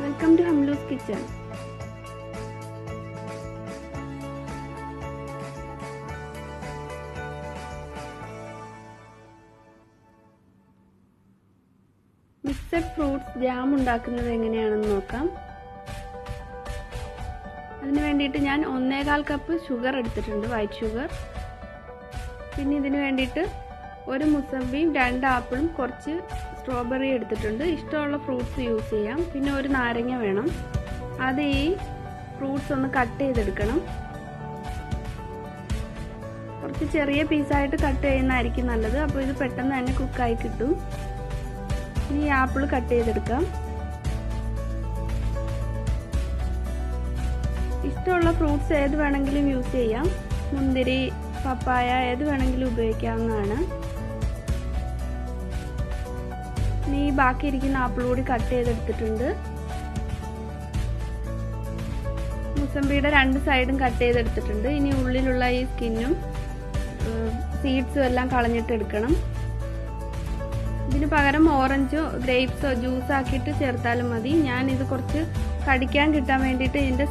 Welcome to Hamlu's Kitchen. Mixed fruits jam ഉണ്ടാക്കുന്നത് എങ്ങനെയാണെന്ന് നോക്കാം. അതിനു വേണ്ടിയിട്ട് ഞാൻ 1.25 കപ്പ് ഷുഗർ എടുത്തിട്ടുണ്ട്, വൈറ്റ് ഷുഗർ. പിന്നെ ഇതിനു വേണ്ടിയിട്ട് ഒരു മുസമ്പിയും 2 ആപ്പിളും കുറച്ച് സ്ട്രോബെറി എടുത്തിട്ടുണ്ട്. ഇഷ്ടമുള്ള ഫ്രൂട്ട്സ് യൂസ് ചെയ്യാം. പിന്നെ ഒരു നാരങ്ങ വേണം. അത് ഈ ഫ്രൂട്ട്സ് ഒന്ന് കട്ട് ചെയ്തെടുക്കണം. കുറച്ച് ചെറിയ പീസായിട്ട് കട്ട് ചെയ്യുന്നതായിരിക്കും നല്ലത്. അപ്പോൾ ഇത് പെട്ടെന്ന് തന്നെ കുക്കായി കിട്ടും. ഇനി ഈ ആപ്പിൾ കട്ട് ചെയ്തെടുക്കാം. ഇഷ്ടമുള്ള ഫ്രൂട്ട്സ് ഏത് വേണമെങ്കിലും യൂസ് ചെയ്യാം. മുന്തിരി, പപ്പായ ഏത് വേണമെങ്കിലും ഉപയോഗിക്കാവുന്നതാണ്. ഇനി ബാക്കി ഇരിക്കുന്ന ആപ്പിൾ കൂടി കട്ട് ചെയ്തെടുത്തിട്ടുണ്ട്. മുസമ്പിയുടെ 2 സൈഡും കട്ട് ചെയ്തെടുത്തിട്ടുണ്ട്. ഇനി ഉള്ളിലുള്ള ഈ സ്കിന്നും സീഡ്സും എല്ലാം കളഞ്ഞിട്ട് എടുക്കണം. ഇതിന് പകരം ഓറഞ്ചോ ഗ്രേപ്സോ ജ്യൂസ് ആക്കിയിട്ട് ചേർത്താലും മതി. ഞാൻ ഇത് കുറച്ച് കടിക്കാൻ കിട്ടാൻ വേണ്ടിയിട്ട് ഇതിൻ്റെ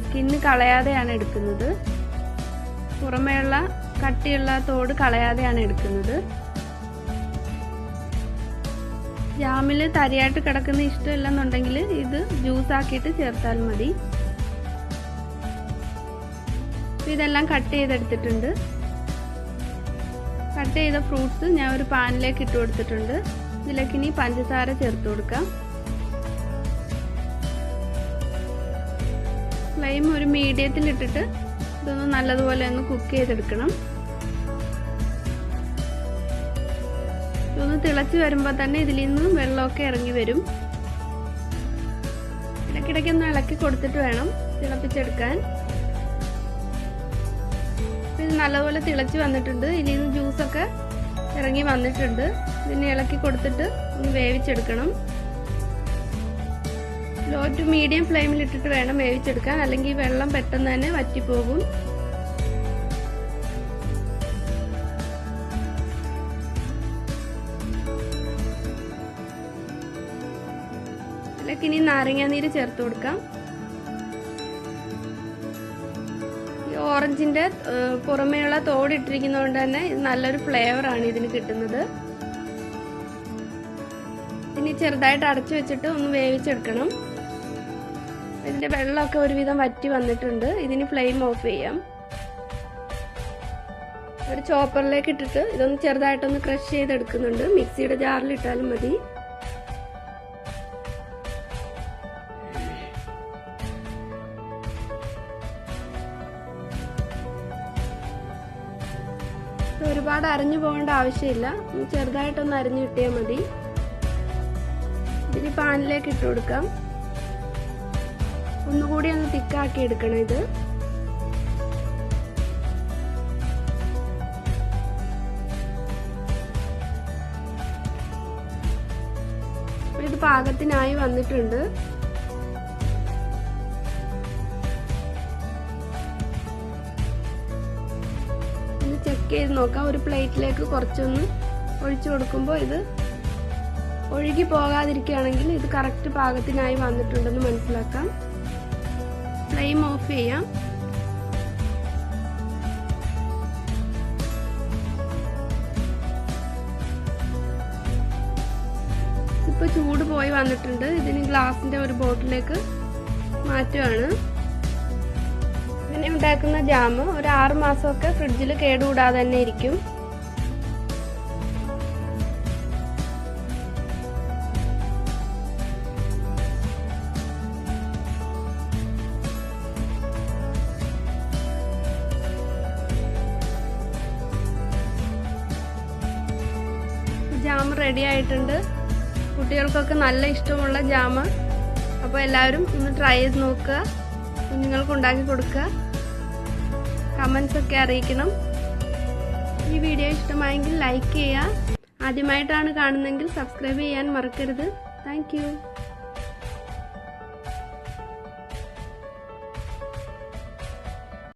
സ്കിന്ന് കളയാതെയാണ് എടുക്കുന്നത്. പുറമേയുള്ള കട്ടിയുള്ള തോട് കളയാതെയാണ് എടുക്കുന്നത്. ജാമിൽ തരിയായിട്ട് കിടക്കുന്ന ഇഷ്ടമില്ലെന്നുണ്ടെങ്കിൽ ഇത് ജ്യൂസ് ആക്കിയിട്ട് ചേർത്താൽ മതി. ഇതെല്ലാം കട്ട് ചെയ്തെടുത്തിട്ടുണ്ട്. കട്ട് ചെയ്ത ഫ്രൂട്ട്സ് ഞാൻ ഒരു പാനിലേക്ക് ഇട്ട് കൊടുത്തിട്ടുണ്ട്. ഇതിലേക്ക് ഇനി പഞ്ചസാര ചേർത്ത് കൊടുക്കാം. ഫ്ലെയിം ഒരു മീഡിയത്തിൽ ഇട്ടിട്ട് ഇതൊന്ന് നല്ലതുപോലെ ഒന്ന് കുക്ക് ചെയ്തെടുക്കണം. ഇതൊന്ന് തിളച്ച് വരുമ്പോൾ തന്നെ ഇതിൽ നിന്ന് വെള്ളമൊക്കെ ഇറങ്ങി വരും. ഇടയ്ക്കിടയ്ക്ക് ഒന്ന് ഇളക്കി കൊടുത്തിട്ട് വേണം തിളപ്പിച്ചെടുക്കാൻ. ഇത് നല്ലപോലെ തിളച്ച് വന്നിട്ടുണ്ട്. ഇതിൽ നിന്ന് ജ്യൂസൊക്കെ ഇറങ്ങി വന്നിട്ടുണ്ട്. ഇതിനെ ഇളക്കി കൊടുത്തിട്ട് ഒന്ന് വേവിച്ചെടുക്കണം. ലോ ടു മീഡിയം ഫ്ലെയിമിൽ ഇട്ടിട്ട് വേണം വേവിച്ചെടുക്കാൻ, അല്ലെങ്കിൽ വെള്ളം പെട്ടെന്ന് തന്നെ വറ്റിപ്പോകും. ഇനി നാരങ്ങാനീര് ചേർത്ത് കൊടുക്കാം. ഈ ഓറഞ്ചിന്റെ പുറമേയുള്ള തോട് ഇട്ടിരിക്കുന്നതുകൊണ്ട് തന്നെ ഇത് നല്ലൊരു ഫ്ലേവറാണ് ഇതിന് കിട്ടുന്നത്. ഇനി ചെറുതായിട്ട് അടച്ചു വെച്ചിട്ട് ഒന്ന് വേവിച്ചെടുക്കണം. ഇതിന്റെ വെള്ളമൊക്കെ ഒരുവിധം വറ്റി വന്നിട്ടുണ്ട്. ഇതിന് ഫ്ലെയിം ഓഫ് ചെയ്യാം. ഒരു ചോപ്പറിലേക്ക് ഇട്ടിട്ട് ഇതൊന്ന് ചെറുതായിട്ടൊന്ന് ക്രഷ് ചെയ്തെടുക്കുന്നുണ്ട്. മിക്സിയുടെ ജാറിൽ ഇട്ടാലും മതി. ഒരുപാട് അരിഞ്ഞു പോകേണ്ട ആവശ്യമില്ല. ചെറുതായിട്ടൊന്ന് അരിഞ്ഞു കിട്ടിയാൽ മതി. ഇതിന് പാനിലേക്ക് ഇട്ട് കൊടുക്കാം. ഒന്നുകൂടി ഒന്ന് തിക്കാക്കി എടുക്കണം. ഇത് പാകത്തിനായി വന്നിട്ടുണ്ട്. ചെക്ക് ചെയ്ത് നോക്കാം. ഒരു പ്ലേറ്റിലേക്ക് കുറച്ചൊന്ന് ഒഴിച്ചു കൊടുക്കുമ്പോൾ ഇത് ഒഴുകി പോകാതിരിക്കുകയാണെങ്കിൽ ഇത് കറക്റ്റ് പാകത്തിനായി വന്നിട്ടുണ്ടെന്ന് മനസ്സിലാക്കാം. ഫ്ലെയിം ഓഫ് ചെയ്യാം. ഇപ്പൊ ചൂട് പോയി വന്നിട്ടുണ്ട്. ഇതിന് ഗ്ലാസിന്റെ ഒരു ബോട്ടിലേക്ക് മാറ്റുകയാണ്. ഇങ്ങനെ ഉണ്ടാക്കുന്ന ജാം ഒരു 6 മാസമൊക്കെ ഫ്രിഡ്ജിൽ കേടുകൂടാതെ തന്നെ ഇരിക്കും. ജാം റെഡി ആയിട്ടുണ്ട്. കുട്ടികൾക്കൊക്കെ നല്ല ഇഷ്ടമുള്ള ജാം. അപ്പോൾ എല്ലാവരും ഒന്ന് ട്രൈ ചെയ്ത് നോക്കുക. കുഞ്ഞുങ്ങൾക്ക് ഉണ്ടാക്കി കൊടുക്കുക. കമൻസ് ഒക്കെ അറിയിക്കണം. ഈ വീഡിയോ ഇഷ്ടമായെങ്കിൽ ലൈക്ക് ചെയ്യുക. ആദ്യമായിട്ടാണ് കാണുന്നതെങ്കിൽ സബ്സ്ക്രൈബ് ചെയ്യാൻ മറക്കരുത്. Thank you.